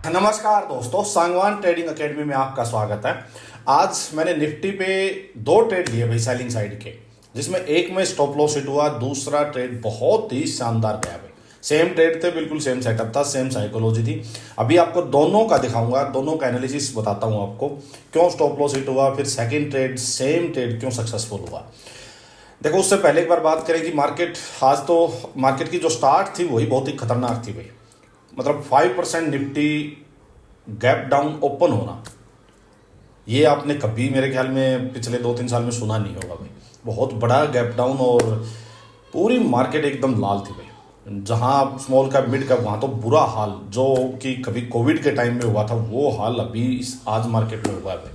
नमस्कार दोस्तों, Sangwan trading academy में आपका स्वागत है। आज मैंने निफ्टी पे दो ट्रेड लिए भाई सेलिंग साइड के, जिसमें एक में स्टॉप लॉस हिट हुआ, दूसरा ट्रेड बहुत ही शानदार गया भाई। सेम ट्रेड थे, बिल्कुल सेम सेटअप था, सेम साइकोलॉजी थी। अभी आपको दोनों का दिखाऊंगा, दोनों का एनालिसिस बताता हूं आपको, क्यों स्टॉप लॉस हिट हुआ, फिर सेकेंड ट्रेड सेम ट्रेड क्यों सक्सेसफुल हुआ। देखो, उससे पहले एक बार बात करें कि मार्केट, आज तो मार्केट की जो स्टार्ट थी वही बहुत ही खतरनाक थी भाई। मतलब 5% निफ्टी गैप डाउन ओपन होना, ये आपने कभी मेरे ख्याल में पिछले 2-3 साल में सुना नहीं होगा भाई। बहुत बड़ा गैप डाउन और पूरी मार्केट एकदम लाल थी भाई। जहां स्मॉल कैप मिड कैप वहां तो बुरा हाल, जो कि कभी कोविड के टाइम में हुआ था वो हाल अभी आज मार्केट में हुआ है भाई।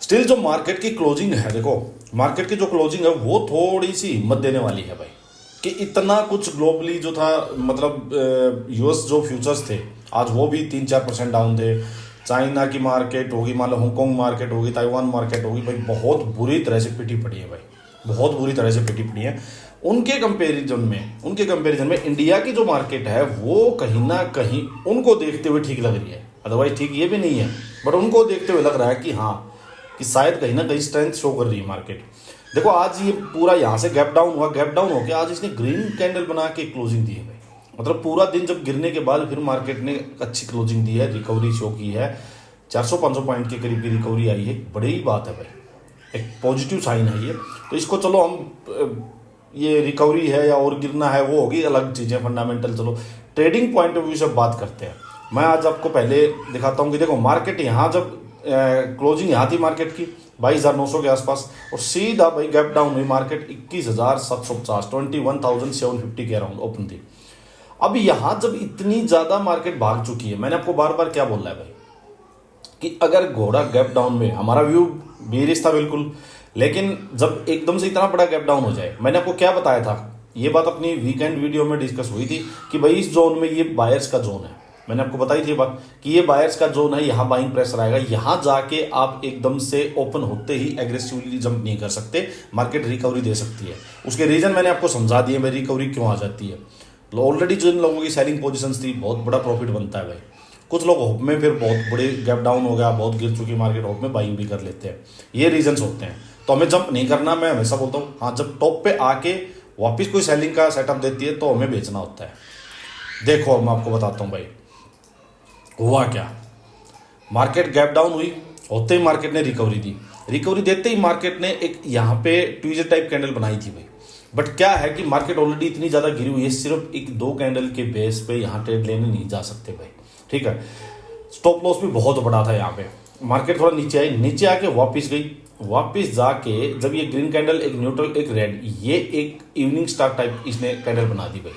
स्टिल जो मार्केट की क्लोजिंग है, देखो मार्केट की जो क्लोजिंग है वो थोड़ी सी हिम्मत देने वाली है भाई, कि इतना कुछ ग्लोबली जो था, मतलब यूएस जो फ्यूचर्स थे आज वो भी 3-4% डाउन थे। चाइना की मार्केट होगी, मान लो हांगकांग मार्केट होगी, ताइवान मार्केट होगी भाई, बहुत बुरी तरह से पिटी पड़ी है भाई, बहुत बुरी तरह से पिटी पड़ी है। उनके कंपैरिजन में इंडिया की जो मार्केट है वो कहीं ना कहीं उनको देखते हुए ठीक लग रही है। अदरवाइज ठीक ये भी नहीं है, बट उनको देखते हुए लग रहा है कि हाँ, कि शायद कहीं ना कहीं स्ट्रेंथ शो कर रही है मार्केट। देखो आज ये पूरा यहाँ से गैप डाउन हुआ, गैप डाउन होकर आज इसने ग्रीन कैंडल बना के क्लोजिंग दी है भाई। मतलब पूरा दिन जब गिरने के बाद फिर मार्केट ने अच्छी क्लोजिंग दी है, रिकवरी शो की है, 400-500 पॉइंट के करीब की रिकवरी आई है। बड़ी बात है भाई, एक पॉजिटिव साइन है ये। तो इसको चलो हम, ये रिकवरी है या और गिरना है वो होगी अलग चीज़ें, फंडामेंटल। चलो ट्रेडिंग पॉइंट ऑफ व्यू से बात करते हैं। मैं आज आपको पहले दिखाता हूँ कि देखो मार्केट यहाँ जब क्लोजिंग यहाँ थी मार्केट की 22,900 के आसपास, और सीधा भाई गैप डाउन हुई मार्केट 21,750, 21,750 के अराउंड ओपन थी। अब यहां जब इतनी ज्यादा मार्केट भाग चुकी है, मैंने आपको बार बार क्या बोला है भाई, कि अगर घोड़ा गैप डाउन में, हमारा व्यू बेरिश था बिल्कुल, लेकिन जब एकदम से इतना बड़ा गैप डाउन हो जाए, मैंने आपको क्या बताया था, ये बात अपनी वीकेंड वीडियो में डिस्कस हुई थी कि भाई इस जोन में ये बायर्स का जोन है। मैंने आपको बताई थी बात कि ये बायर्स का जोन है, यहाँ बाइंग प्रेशर आएगा, यहाँ जाके आप एकदम से ओपन होते ही एग्रेसिवली जंप नहीं कर सकते, मार्केट रिकवरी दे सकती है। उसके रीजन मैंने आपको समझा दिए भाई, रिकवरी क्यों आ जाती है। ऑलरेडी जिन लोगों की सेलिंग पोजीशंस थी, बहुत बड़ा प्रॉफिट बनता है भाई। कुछ लोग होप में, फिर बहुत बड़े गैप डाउन हो गया, बहुत गिर चुकी मार्केट, होप में बाइंग भी कर लेते हैं। ये रीजंस होते हैं। तो हमें जंप नहीं करना, मैं हमेशा बोलता हूँ। हाँ, जब टॉप पे आके वापिस कोई सेलिंग का सेटअप देती है तो हमें बेचना होता है। देखो मैं आपको बताता हूँ भाई हुआ क्या। मार्केट गैप डाउन हुई, होते ही मार्केट ने रिकवरी दी, रिकवरी देते ही मार्केट ने एक यहाँ पे ट्वीजर टाइप कैंडल बनाई थी भाई। बट क्या है कि मार्केट ऑलरेडी इतनी ज्यादा गिरी हुई है, सिर्फ एक दो कैंडल के बेस पे यहाँ ट्रेड लेने नहीं जा सकते भाई, ठीक है। स्टॉप लॉस भी बहुत बड़ा था यहाँ पे। मार्केट थोड़ा नीचे आई, नीचे आके वापिस गई, वापिस जाके जब ये ग्रीन कैंडल, एक न्यूट्रल, एक रेड, ये एक इवनिंग स्टार टाइप इसने कैंडल बना दी भाई।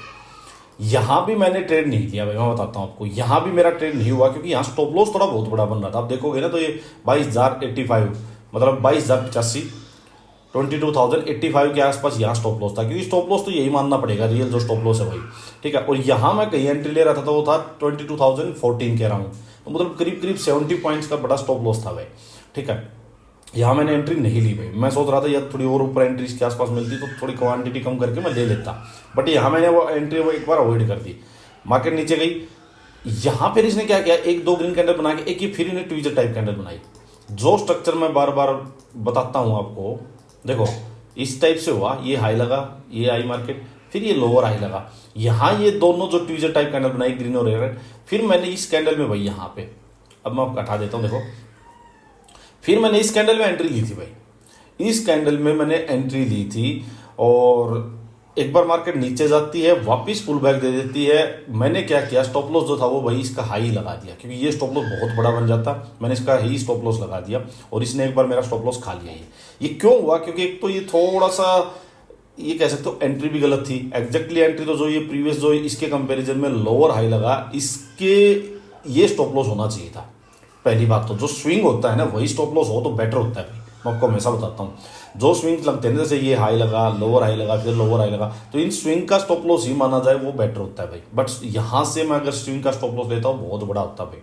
यहां भी मैंने ट्रेड नहीं किया भाई, मैं बताता हूं आपको। यहां भी मेरा ट्रेड नहीं हुआ, क्योंकि यहां स्टॉप लॉस थोड़ा बहुत बड़ा बन रहा था। आप देखोगे ना तो ये 22,085, मतलब 22,085, 22,085 के आसपास यहाँ स्टॉप लॉस था। क्योंकि स्टॉप लॉस तो यही मानना पड़ेगा, रियल जो स्टॉप लॉस है भाई, ठीक है। और यहाँ मैं कहीं एंट्री ले रहा था तो वो था 22,014 के अराउंड, तो मतलब करीब करीब 70 पॉइंट्स का बड़ा स्टॉप लॉस था भाई, ठीक है। यहाँ मैंने एंट्री नहीं ली भाई। मैं सोच रहा था यार थोड़ी और ऊपर एंट्री इसके आसपास मिलती तो थोड़ी क्वांटिटी कम करके मैं ले लेता, बट यहाँ मैंने वो एंट्री वो एक बार अवॉइड कर दी। मार्केट नीचे गई, यहाँ फिर इसने क्या किया, एक दो ग्रीन कैंडल बना के एक ही फिर इन्हें ट्वीजर टाइप कैंडल बनाई। जो स्ट्रक्चर मैं बार बार बताता हूँ आपको, देखो इस टाइप से हुआ, ये हाई लगा, ये आई मार्केट, फिर ये लोअर हाई लगा। यहाँ ये दोनों जो ट्वीजर टाइप कैंडल बनाई, ग्रीन और रेड, फिर मैंने इस कैंडल में भाई यहाँ पे, अब मैं आपको हटा देता हूँ, देखो फिर मैंने इस कैंडल में एंट्री ली थी भाई। इस कैंडल में मैंने एंट्री ली थी, और एक बार मार्केट नीचे जाती है, वापस पुल बैक दे देती है। मैंने क्या किया, स्टॉप लॉस जो था वो भाई इसका हाई लगा दिया, क्योंकि ये स्टॉप लॉस बहुत बड़ा बन जाता, मैंने इसका ही स्टॉप लॉस लगा दिया, और इसने एक बार मेरा स्टॉप लॉस खा लिया। ये क्यों हुआ, क्योंकि एक तो ये थोड़ा सा, ये कह सकते हो एंट्री भी गलत थी। एग्जैक्टली एंट्री तो जो ये प्रीवियस जो इसके कंपेरिजन में लोअर हाई लगा, इसके ये स्टॉप लॉस होना चाहिए था। पहली बात तो जो स्विंग होता है ना, वही स्टॉप लॉस हो तो बेटर होता है भाई, मैं आपको हमेशा बताता हूँ। जो स्विंग लगते हैं जैसे ये हाई लगा, लोअर हाई लगा, फिर लोअर हाई लगा, तो इन स्विंग का स्टॉप लॉस ही माना जाए वो बेटर होता है भाई। बट यहाँ से मैं अगर स्विंग का स्टॉप लॉस लेता हूँ बहुत बड़ा होता है भाई,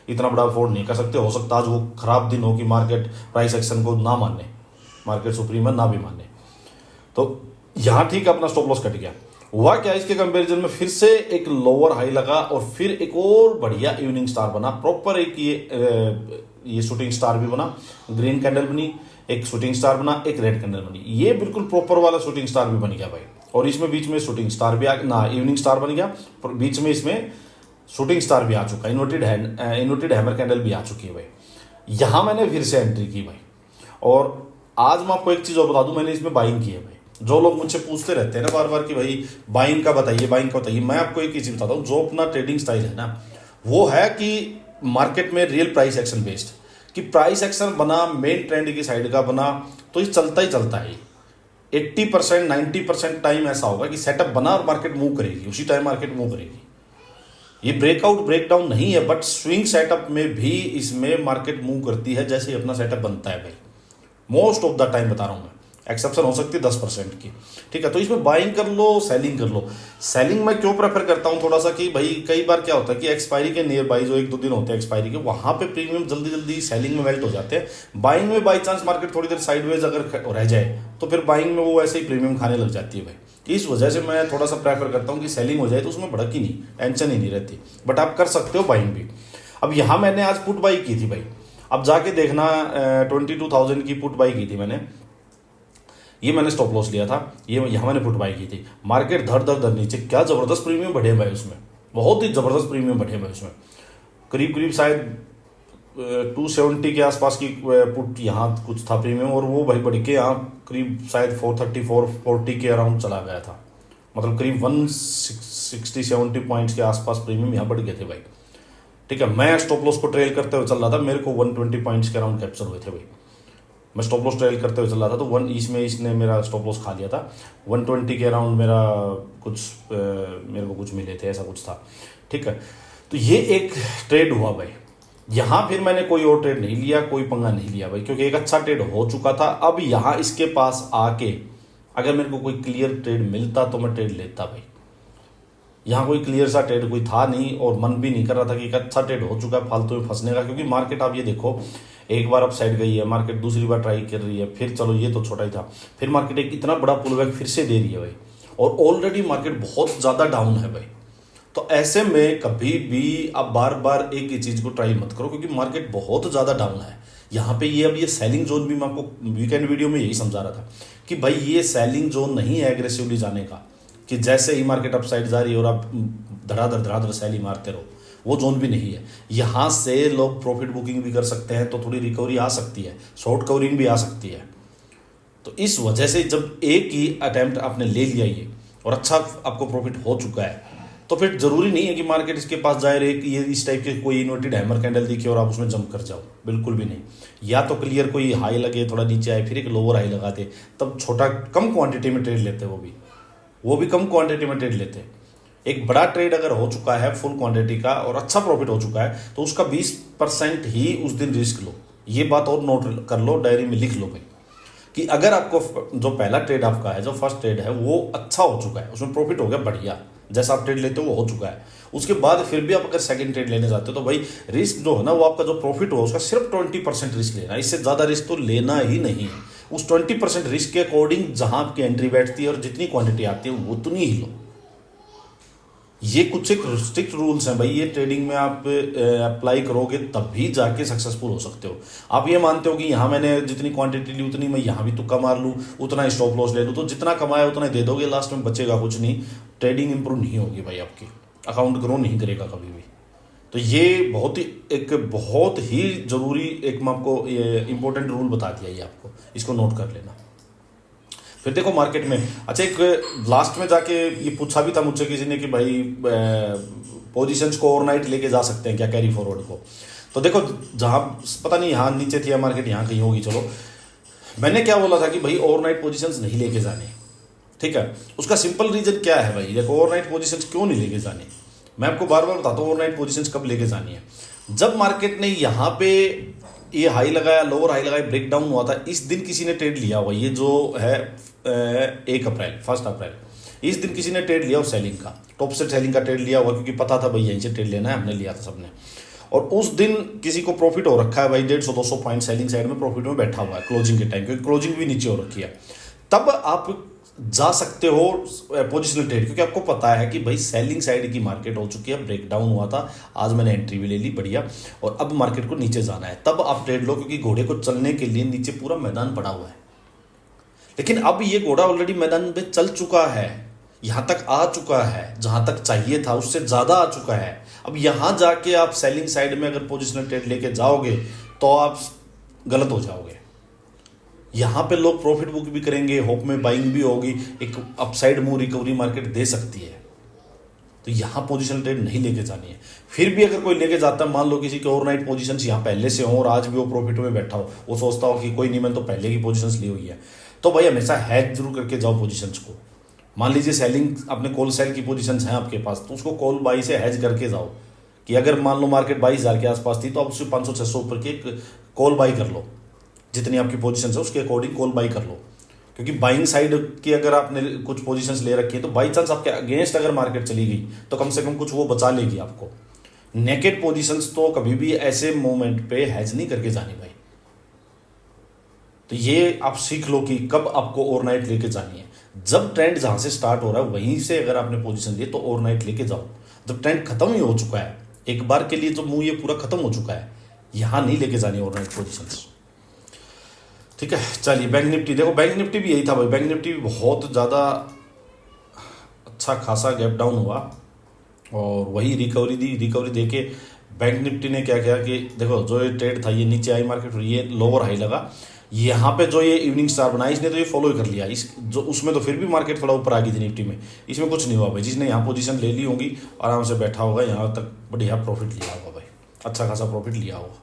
इतना बड़ा अफोर्ड नहीं कर सकते। हो सकता है आज वो खराब दिन हो कि मार्केट प्राइस एक्शन को ना माने, मार्केट सुप्रीम ना भी माने, तो यहाँ ठीक है अपना स्टॉप लॉस कट गया। हुआ क्या, इसके कंपैरिजन में फिर से एक लोअर हाई लगा और फिर एक और बढ़िया इवनिंग स्टार बना प्रॉपर। एक ये शूटिंग स्टार भी बना, ग्रीन कैंडल बनी, एक शूटिंग स्टार बना, एक रेड कैंडल बनी। ये बिल्कुल प्रॉपर वाला शूटिंग स्टार भी बन गया भाई। और इसमें बीच में शूटिंग स्टार भी आ ना, इवनिंग स्टार बन गया, बीच में इसमें शूटिंग स्टार भी आ चुका है, इन्वर्टेड हैमर कैंडल भी आ चुकी है भाई। यहां मैंने फिर से एंट्री की भाई। और आज मैं आपको एक चीज और बता दूं, मैंने इसमें बाइंग की है भाई। जो लोग मुझसे पूछते रहते हैं ना बार बार कि भाई बाइंग का बताइए, बाइंग का बताइए, मैं आपको एक चीज बताता हूँ। जो अपना ट्रेडिंग स्टाइल है ना, वो है कि मार्केट में रियल प्राइस एक्शन बेस्ड, कि प्राइस एक्शन बना, मेन ट्रेंड की साइड का बना तो ये चलता ही चलता है। 80% 90% टाइम ऐसा होगा कि सेटअप बना और मार्केट मूव करेगी, उसी टाइम मार्केट मूव करेगी। ये ब्रेकआउट ब्रेकडाउन नहीं है, बट स्विंग सेटअप में भी इसमें मार्केट मूव करती है जैसे ही अपना सेटअप बनता है भाई। मोस्ट ऑफ द टाइम बता रहा हूं मैं, एक्सेप्शन हो सकती है 10% की, ठीक है। तो इसमें बाइंग कर लो, सेलिंग कर लो। सेलिंग मैं क्यों प्रेफर करता हूं थोड़ा सा, कि भाई कई बार क्या होता है कि एक्सपायरी के नियर बाई जो 1-2 दिन होते हैं एक्सपायरी के, वहां पे प्रीमियम जल्दी जल्दी सेलिंग में मेल्ट हो जाते हैं। बाइंग में बाई चांस मार्केट थोड़ी देर साइडवेज अगर रह जाए तो फिर बाइंग में वो ऐसे ही प्रीमियम खाने लग जाती है भाई। इस वजह से मैं थोड़ा सा प्रेफर करता हूँ कि सेलिंग हो जाए तो उसमें भड़क ही नहीं, टेंशन ही नहीं रहती। बट आप कर सकते हो बाइंग भी। अब यहाँ मैंने आज पुट बाई की थी भाई, अब जाके देखना 22,000 की पुट बाई की थी मैंने। ये मैंने स्टॉप लॉस लिया था, ये यहाँ मैंने पुट बाई की थी। मार्केट धर धर धर नीचे, क्या जबरदस्त प्रीमियम बढ़े भाई उसमें, बहुत ही जबरदस्त प्रीमियम बढ़े भाई उसमें। करीब करीब शायद 270 के आसपास की पुट यहाँ कुछ था प्रीमियम, और वो भाई बढ़ के यहाँ करीब शायद 434-40 के अराउंड चला गया था। मतलब करीब 160-70 पॉइंट्स के आसपास प्रीमियम यहाँ बढ़ गए थे भाई, ठीक है। मैं स्टॉप लॉस को ट्रेल करते हुए चल रहा था, मेरे को 120 पॉइंट्स के अराउंड कैप्चर हुए थे भाई। मैं स्टॉप लॉस ट्रेल करते हुए चल रहा था तो इसने मेरा स्टॉप लॉस खा लिया था। 120 के अराउंड मेरा कुछ मेरे को कुछ मिले थे, ऐसा कुछ था, ठीक है। तो ये एक ट्रेड हुआ भाई। यहाँ फिर मैंने कोई और ट्रेड नहीं लिया, कोई पंगा नहीं लिया भाई, क्योंकि एक अच्छा ट्रेड हो चुका था। अब यहाँ इसके पास आके अगर मेरे को कोई क्लियर ट्रेड मिलता तो मैं ट्रेड लेता भाई। यहाँ कोई क्लियर सा ट्रेड कोई था नहीं, और मन भी नहीं कर रहा था कि एक अच्छा ट्रेड हो चुका है फालतू में फंसने का। क्योंकि मार्केट आप ये देखो, एक बार अप साइड गई है मार्केट, दूसरी बार ट्राई कर रही है, फिर चलो ये तो छोटा ही था, फिर मार्केट एक इतना बड़ा पुल बैक फिर से दे रही है भाई, और ऑलरेडी मार्केट बहुत ज़्यादा डाउन है भाई। तो ऐसे में कभी भी आप बार बार एक ही चीज़ को ट्राई मत करो, क्योंकि मार्केट बहुत ज़्यादा डाउन है यहाँ पे। ये अब ये सेलिंग जोन भी मैं आपको वीकेंड वीडियो में यही समझा रहा था कि भाई ये सेलिंग जोन नहीं है एग्रेसिवली जाने का, कि जैसे ही मार्केट अप साइड जा रही है और आप धड़ाधड़ सैली मारते रहो, वो जोन भी नहीं है। यहाँ से लोग प्रॉफिट बुकिंग भी कर सकते हैं, तो थोड़ी रिकवरी आ सकती है, शॉर्ट कवरिंग भी आ सकती है। तो इस वजह से जब एक ही अटेम्प्ट आपने ले लिया ये और अच्छा आपको प्रॉफिट हो चुका है, तो फिर जरूरी नहीं है कि मार्केट इसके पास जाए, एक ये इस टाइप के कोई इन्वर्टेड हैमर कैंडल दिखे और आप उसमें जंप कर जाओ, बिल्कुल भी नहीं। या तो क्लियर कोई हाई लगे, थोड़ा नीचे आए, फिर एक लोअर हाई लगाते, तब छोटा कम क्वांटिटी में ट्रेड लेते, वो भी कम क्वांटिटी में ट्रेड लेते। एक बड़ा ट्रेड अगर हो चुका है फुल क्वांटिटी का और अच्छा प्रॉफिट हो चुका है, तो उसका 20% ही उस दिन रिस्क लो। ये बात और नोट कर लो, डायरी में लिख लो भाई, कि अगर आपको जो पहला ट्रेड आपका है, जो फर्स्ट ट्रेड है, वो अच्छा हो चुका है, उसमें प्रॉफिट हो गया बढ़िया, जैसा आप ट्रेड लेते हो वो हो चुका है, उसके बाद फिर भी आप अगर सेकंड ट्रेड लेने जाते हो, तो भाई रिस्क जो है ना, वो आपका जो प्रॉफिट हो उसका सिर्फ 20% रिस्क लेना है, इससे ज़्यादा रिस्क तो लेना ही नहीं है। उस 20% रिस्क के अकॉर्डिंग जहां आपकी एंट्री बैठती है और जितनी क्वांटिटी आती है उतनी ही लो। ये कुछ एक स्ट्रिक्ट रूल्स हैं भाई, ये ट्रेडिंग में आप अप्लाई करोगे तभी जाके सक्सेसफुल हो सकते हो। आप ये मानते हो कि यहाँ मैंने जितनी क्वांटिटी ली उतनी मैं यहाँ भी तुक्का मार लूँ, उतना ही स्टॉप लॉस ले लूँ, तो जितना कमाया उतना ही दे दोगे, लास्ट में बचेगा कुछ नहीं, ट्रेडिंग इंप्रूव नहीं होगी भाई, आपकी अकाउंट ग्रो नहीं करेगा कभी भी। तो ये बहुत ही जरूरी एक मैं आपको इंपॉर्टेंट रूल बता दिया, ये आपको इसको नोट कर लेना। फिर देखो मार्केट में, अच्छा एक लास्ट में जाके ये पूछा भी था मुझसे किसी ने कि भाई पोजीशंस को ओवरनाइट लेके जा सकते हैं क्या कैरी फॉरवर्ड को। तो देखो जहाँ पता नहीं यहाँ नीचे थी या मार्केट यहाँ कहीं होगी, चलो मैंने क्या बोला था कि भाई ओवरनाइट पोजीशंस नहीं लेके जाने, ठीक है। उसका सिंपल रीजन क्या है भाई, देखो ओवरनाइट पोजीशंस क्यों नहीं लेके जाने, मैं आपको बार बार बताता हूँ ओवरनाइट पोजीशंस कब लेके जानी है। जब मार्केट ने यहाँ पे ये हाई लगाया, लोअर हाई लगाया, ब्रेक डाउन हुआ था, इस दिन किसी ने ट्रेड लिया हुआ, ये जो है 1 अप्रैल, इस दिन किसी ने ट्रेड लिया और सेलिंग का, टॉप से सेलिंग का ट्रेड लिया हुआ, क्योंकि पता था भाई यहीं से ट्रेड लेना है, हमने लिया था सबने। और उस दिन किसी को प्रॉफिट हो रखा है भाई, 150-200 पॉइंट सेलिंग साइड में प्रॉफिट में बैठा हुआ है क्लोजिंग के टाइम, क्योंकि क्लोजिंग भी नीचे हो रखी है। तब आप जा सकते हो पोजिशनल ट्रेड, क्योंकि आपको पता है कि भाई सेलिंग साइड की मार्केट हो चुकी है, ब्रेकडाउन हुआ था, आज मैंने एंट्री भी ले ली बढ़िया, और अब मार्केट को नीचे जाना है, तब आप ट्रेड लो, क्योंकि घोड़े को चलने के लिए नीचे पूरा मैदान पड़ा हुआ है। लेकिन अब ये घोड़ा ऑलरेडी मैदान में चल चुका है, यहां तक आ चुका है, जहां तक चाहिए था उससे ज्यादा आ चुका है। अब यहां जाके आप सेलिंग साइड में अगर पोजिशनल ट्रेड लेके जाओगे तो आप गलत हो जाओगे। यहां पे लोग प्रॉफिट बुक भी करेंगे, होप में बाइंग भी होगी, एक अपसाइड मूव रिकवरी मार्केट दे सकती है, तो यहां पोजीशन ट्रेड नहीं लेके जानी है। फिर भी अगर कोई लेके जाता है, मान लो किसी के ओवरनाइट पोजीशंस यहां पहले से हो और आज भी वो प्रॉफिट में बैठा हो, वो सोचता हो कि कोई नहीं, मैंने तो पहले की पोजीशंस ली हुई है, तो भाई हमेशा हैज जरूर करके जाओ पोजीशंस को। मान लीजिए सेलिंग अपने कॉल सेल की पोजीशंस हैं आपके पास, तो उसको कॉल बाई से हैज करके जाओ, कि अगर मान लो मार्केट 22,000 के आसपास थी तो आप उससे 500-600 ऊपर के कॉल बाई कर लो, जितनी आपकी पोजीशन है उसके अकॉर्डिंग कॉल बाई कर लो। क्योंकि बाइंग साइड की अगर आपने कुछ पोजीशंस ले रखी है तो बाई चांस आपके अगेंस्ट अगर मार्केट चली गई तो कम से कम कुछ वो बचा लेगी आपको। नेकेड पोजीशंस तो कभी भी ऐसे मोमेंट पे हैज नहीं करके जानी भाई। तो ये आप सीख लो कि कब आपको ओवरनाइट लेके जानी है। जब ट्रेंड जहां से स्टार्ट हो रहा है वहीं से अगर आपने पोजीशन ली तो ओवरनाइट लेके जाओ। जब ट्रेंड खत्म ही हो चुका है, एक बार के लिए जो मूव ये पूरा खत्म हो चुका है, यहां नहीं लेके जानी ओवरनाइट पोजीशंस। ठीक है, चलिए बैंक निफ्टी देखो, बैंक निफ्टी भी यही था भाई, बैंक निफ्टी भी बहुत ज़्यादा अच्छा खासा गैप डाउन हुआ और वही रिकवरी दी। रिकवरी देके बैंक निफ्टी ने क्या किया कि देखो जो ये ट्रेड था ये नीचे आई मार्केट, ये लोअर हाई लगा, यहाँ पे जो ये इवनिंग स्टार बना इसने तो ये फॉलो ही कर लिया, इस जो उसमें तो फिर भी मार्केट थोड़ा ऊपर आ गई थी निफ्टी में, इसमें कुछ नहीं हुआ भाई। जिसने यहाँ पोजीशन ले ली होगी आराम से बैठा होगा, यहाँ तक बढ़िया प्रॉफिट लिया होगा भाई, अच्छा खासा प्रॉफिट लिया होगा।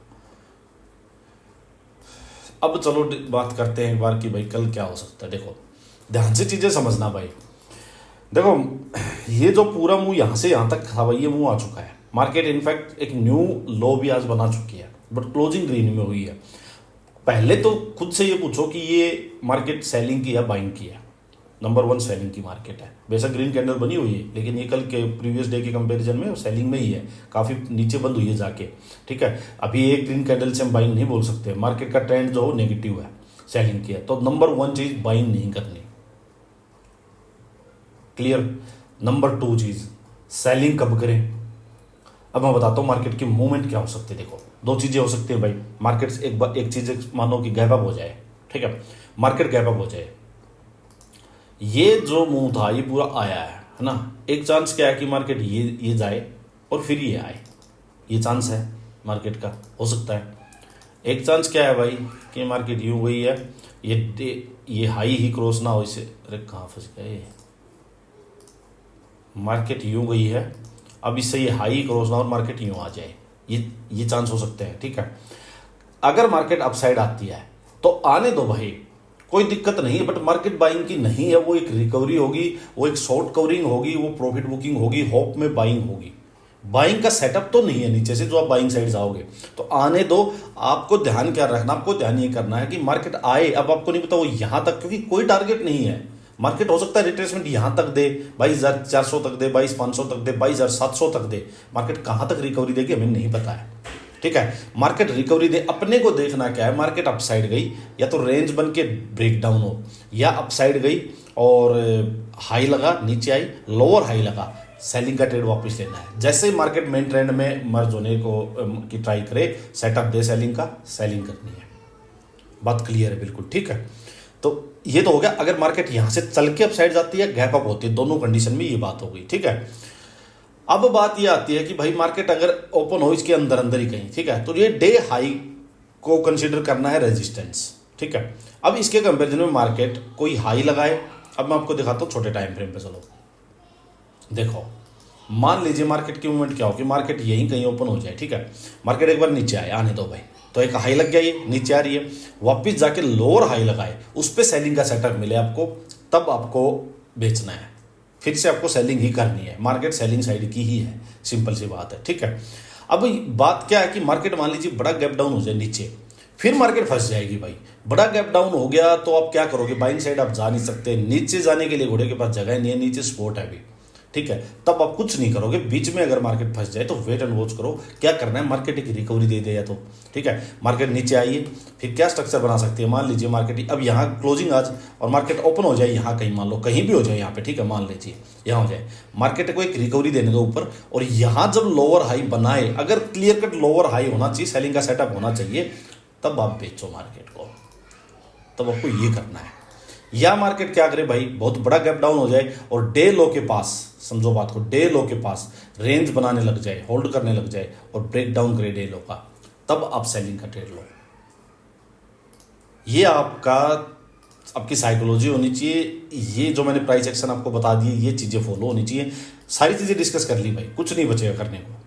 अब चलो बात करते हैं एक बार कि भाई कल क्या हो सकता है। देखो ध्यान से चीज़ें समझना भाई। देखो ये जो पूरा मूव यहाँ से यहाँ तक था भाई, ये मूव आ चुका है। मार्केट इनफैक्ट एक न्यू लो भी आज बना चुकी है, बट क्लोजिंग ग्रीन में हुई है। पहले तो खुद से ये पूछो कि ये मार्केट सेलिंग की या बाइंग की है। नंबर 1 सेलिंग की मार्केट है, बेशक ग्रीन कैंडल बनी हुई है, लेकिन ये कल के प्रीवियस डे के कंपैरिजन में सेलिंग में ही है, काफ़ी नीचे बंद हुई है जाके। ठीक है, अभी एक ग्रीन कैंडल से हम बाइंग नहीं बोल सकते, मार्केट का ट्रेंड जो नेगेटिव है, सेलिंग की है। तो नंबर 1 चीज बाइंग नहीं करनी, क्लियर। नंबर 2 चीज सेलिंग कब करें। अब मैं बताता हूँ मार्केट की मूवमेंट क्या हो सकती है। देखो 2 चीजें हो सकती है भाई, मार्केट एक चीज मानो कि गैप अप हो जाए, ठीक है, मार्केट गैप अप हो जाए, ये जो मूव था ये पूरा आया है ना। एक चांस क्या है कि मार्केट ये जाए और फिर ये आए, ये चांस है मार्केट का, हो सकता है। एक चांस क्या है भाई कि मार्केट यूं गई है, ये हाई ही क्रॉस ना हो इसे, अरे कहाँ फंस गए, मार्केट यूं गई है, अब इससे ये हाई क्रॉस ना और मार्केट यूं आ जाए, ये चांस हो सकते हैं। ठीक है, अगर मार्केट अपसाइड आती है तो आने दो भाई, कोई दिक्कत नहीं है, बट मार्केट बाइंग की नहीं है, वो एक रिकवरी होगी, वो एक शॉर्ट कवरिंग होगी, वो प्रॉफिट बुकिंग होगी, होप में बाइंग होगी। बाइंग का सेटअप तो नहीं है नीचे से जो आप बाइंग साइड जाओगे, तो आने दो। आपको ध्यान क्या रखना, आपको ध्यान ये करना है कि मार्केट आए, अब आपको नहीं पता वो यहां तक, क्योंकि कोई टारगेट नहीं है। मार्केट हो सकता है रिट्रेसमेंट यहां तक दे, 22,400 तक दे, 22,500 तक दे, 22,700 तक दे, मार्केट कहां तक रिकवरी देगी हमें नहीं पता है। ठीक है, मार्केट रिकवरी दे, अपने को देखना क्या है, मार्केट अपसाइड गई या तो रेंज बन के ब्रेक डाउन हो, या अपसाइड गई और हाई लगा, नीचे आई, लोअर हाई लगा, सेलिंग का ट्रेड वापस लेना है। जैसे ही मार्केट मेन ट्रेंड में मर्ज होने को की ट्राई करे, सेटअप दे सेलिंग का, सेलिंग करनी है। बात क्लियर है बिल्कुल, ठीक है। तो ये तो हो गया, अगर मार्केट यहां से चल के अपसाइड जाती है, गैप अप होती है, दोनों कंडीशन में ये बात हो गई। ठीक है, अब बात ये आती है कि भाई मार्केट अगर ओपन हो इसके अंदर अंदर ही कहीं, ठीक है, तो ये डे हाई को कंसीडर करना है रेजिस्टेंस। ठीक है, अब इसके कंपैरिजन में मार्केट कोई हाई लगाए। अब मैं आपको दिखाता हूँ छोटे टाइम फ्रेम पे, चलो देखो, मान लीजिए मार्केट की मूवमेंट क्या हो कि मार्केट यहीं कहीं ओपन हो जाए। ठीक है, मार्केट एक बार नीचे आए, आने दो भाई, तो एक हाई लग गया, ये नीचे आ रही है, वापिस जाके लोअर हाई लगाए, उस पर सेलिंग का सेटअप मिले आपको, तब आपको बेचना है, फिर से आपको सेलिंग ही करनी है। मार्केट सेलिंग साइड की ही है, सिंपल सी बात है। ठीक है, अब बात क्या है कि मार्केट मान लीजिए बड़ा गैप डाउन हो जाए नीचे, फिर मार्केट फंस जाएगी भाई। बड़ा गैप डाउन हो गया तो आप क्या करोगे, बाइंग साइड आप जा नहीं सकते, नीचे जाने के लिए घोड़े के पास जगह नहीं है, नीचे स्पोर्ट है अभी, ठीक है, तब आप कुछ नहीं करोगे। बीच में अगर मार्केट फंस जाए तो वेट एंड वॉच करो, क्या करना है, मार्केट एक रिकवरी दे दे या तो ठीक है, मार्केट नीचे आइए, फिर क्या स्ट्रक्चर बना सकती है, मान लीजिए मार्केट अब यहाँ क्लोजिंग आज और मार्केट ओपन हो जाए यहाँ कहीं, मान लो कहीं भी हो जाए यहाँ पे, ठीक है, मान लीजिए यहाँ हो जाए, मार्केट को एक रिकवरी देने दो ऊपर, और यहाँ जब लोअर हाई बनाए, अगर क्लियर कट लोअर हाई होना चाहिए, सेलिंग का सेटअप होना चाहिए, तब आप बेचो मार्केट को, तब आपको ये करना है। या मार्केट क्या करे भाई, बहुत बड़ा गैप डाउन हो जाए और डे लो के पास, समझो बात को, डे लो के पास रेंज बनाने लग जाए, होल्ड करने लग जाए और ब्रेक डाउन करे डे लो का, तब आप सेलिंग का ट्रेड लो। ये आपकी साइकोलॉजी होनी चाहिए। ये जो मैंने प्राइस एक्शन आपको बता दिए, ये चीजें फॉलो होनी चाहिए। सारी चीजें डिस्कस कर ली भाई, कुछ नहीं बचेगा करने को।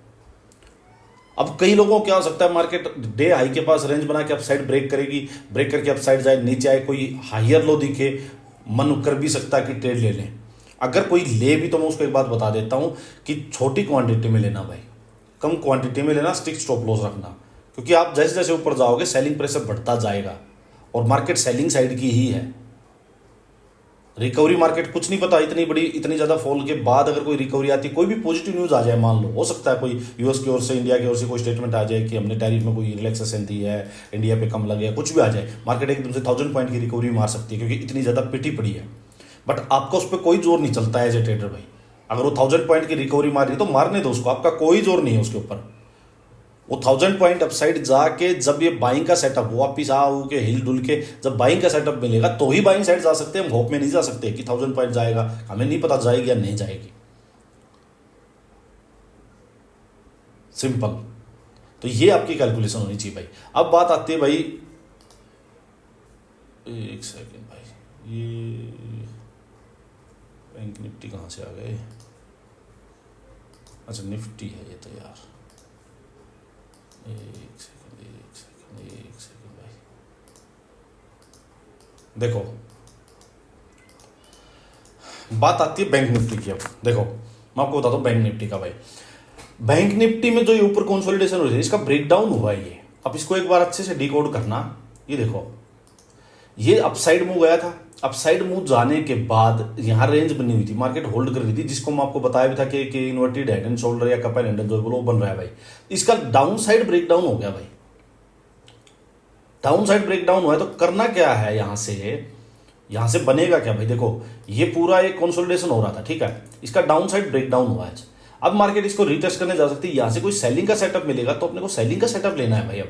अब कई लोगों को क्या हो सकता है, मार्केट डे हाई के पास रेंज बना के अपसाइड ब्रेक करेगी, ब्रेक करके अपसाइड जाए, नीचे आए, कोई हायर लो दिखे, मन कर भी सकता है कि ट्रेड ले लें। अगर कोई ले भी तो मैं उसको एक बात बता देता हूं कि छोटी क्वांटिटी में लेना भाई, कम क्वांटिटी में लेना, स्टिक स्टॉप लॉस रखना, क्योंकि आप जैसे जैसे ऊपर जाओगे सेलिंग प्रेशर बढ़ता जाएगा और मार्केट सेलिंग साइड की ही है। रिकवरी मार्केट कुछ नहीं पता, इतनी ज्यादा फॉल के बाद अगर कोई रिकवरी आती, कोई भी पॉजिटिव न्यूज आ जाए, मान लो हो सकता है कोई यूएस की ओर से, इंडिया की ओर से कोई स्टेटमेंट आ जाए कि हमने टैरिफ में कोई रिलैक्सेशन दी है, इंडिया पे कम लगे, कुछ भी आ जाए, मार्केट एकदम से 1000 पॉइंट की रिकवरी मार सकती है, क्योंकि इतनी ज्यादा पिटी पड़ी है। बट आपका उस पर कोई जोर नहीं चलता है एज ए ट्रेडर भाई। अगर वो 1000 पॉइंट की रिकवरी मार रही है तो मारने दो उसको, आपका कोई जोर नहीं है उसके ऊपर। वो 1000 पॉइंट अपसाइड जाके जब ये बाइंग का सेटअप हो, वापिस के हिल डुल के जब बाइंग का सेटअप मिलेगा तो ही बाइंग साइड जा सकते हैं। हम होप में नहीं जा सकते कि 1000 पॉइंट जाएगा, हमें नहीं पता जाएगी या नहीं जाएगी। सिंपल। तो ये आपकी कैलकुलेशन होनी चाहिए भाई। अब बात आती है भाई, एक सेकेंड भाई, ये बैंक निफ्टी कहां से आ गए? अच्छा निफ्टी है ये तो यार, एक सेकंड भाई, देखो बात आती है बैंक निफ्टी की। अब देखो मैं आपको बताता हूँ बैंक निफ्टी का भाई। बैंक निफ्टी में जो ये ऊपर कंसोलिडेशन हो रही है, इसका ब्रेकडाउन हुआ है ये। अब इसको एक बार अच्छे से डिकोड करना। ये देखो, ये अपसाइड मूव गया था, अपसाइड मूव जाने के बाद यहां रेंज बनी हुई थी, मार्केट होल्ड कर रही थी, जिसको मैं आपको बताया भी था कि इन्वर्टेड हेड एंड शोल्डर या कप एंड हैंडल जो वो बन रहा है भाई। इसका डाउन साइड ब्रेकडाउन हो गया भाई। डाउन साइड ब्रेकडाउन हुआ है तो करना क्या है, यहां से बनेगा क्या भाई? देखो ये पूरा एक कंसोलिडेशन हो रहा था, ठीक है, इसका डाउन साइड ब्रेकडाउन हुआ है। अब मार्केट इसको रीटेस्ट करने जा सकती है, यहां से कोई सेलिंग का सेटअप मिलेगा तो अपने को सेलिंग का सेटअप लेना है भाई। अब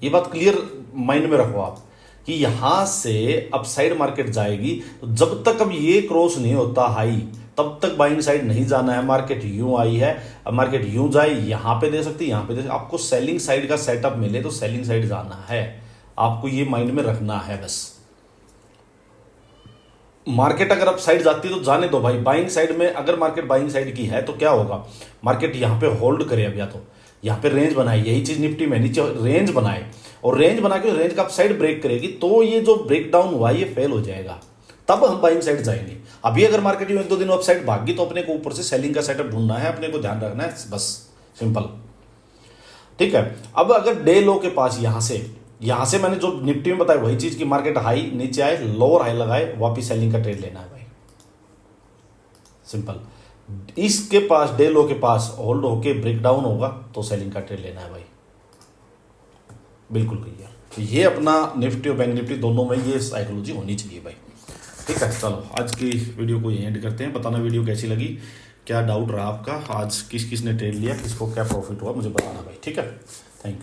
ये बात क्लियर माइंड में रखो आप कि यहां से अपसाइड मार्केट जाएगी, तो जब तक अब ये क्रॉस नहीं होता हाई, तब तक बाइंग साइड नहीं जाना है। मार्केट यूं आई है, अब मार्केट यूं जाए, यहां पे दे सकती है, यहां पे दे सकती है। आपको सेलिंग साइड का सेटअप मिले तो सेलिंग साइड जाना है, आपको ये माइंड में रखना है बस। मार्केट अगर अप साइड जाती है तो जाने दो भाई। बाइंग साइड में अगर मार्केट बाइंग साइड की है तो क्या होगा, मार्केट यहां पे होल्ड करे, अब या तो यहां पे रेंज बनाए, यही चीज निफ्टी में नीचे रेंज बनाए, और रेंज बना के रेंज का अप साइड ब्रेक करेगी, तो ये जो ब्रेक डाउन हुआ ये फेल हो जाएगा, तब हम बाइंग साइड जाएंगे। अभी अगर मार्केट एक दो दिन अप साइड भागी तो अपने को ऊपर से सेलिंग का सेटअप ढूंढना है, अपने को ध्यान रखना है बस, सिंपल, ठीक है। अब अगर डे लो के पास यहां से मैंने जो निफ्टी में बताया वही चीज की मार्केट हाई नीचे आए, लोअर हाई लगाए, वापिस सेलिंग का ट्रेड लेना है भाई, सिंपल। इसके पास डे लो के पास होल्ड होके ब्रेक डाउन होगा तो सेलिंग का ट्रेड लेना है भाई, बिल्कुल क्लियर। तो ये अपना निफ्टी और बैंक निफ्टी दोनों में ये साइकोलॉजी होनी चाहिए भाई, ठीक है। चलो आज की वीडियो को एंड करते हैं। बताना वीडियो कैसी लगी, क्या डाउट रहा आपका, आज किस किस ने ट्रेड लिया, किसको क्या प्रॉफिट हुआ, मुझे बताना भाई, ठीक है।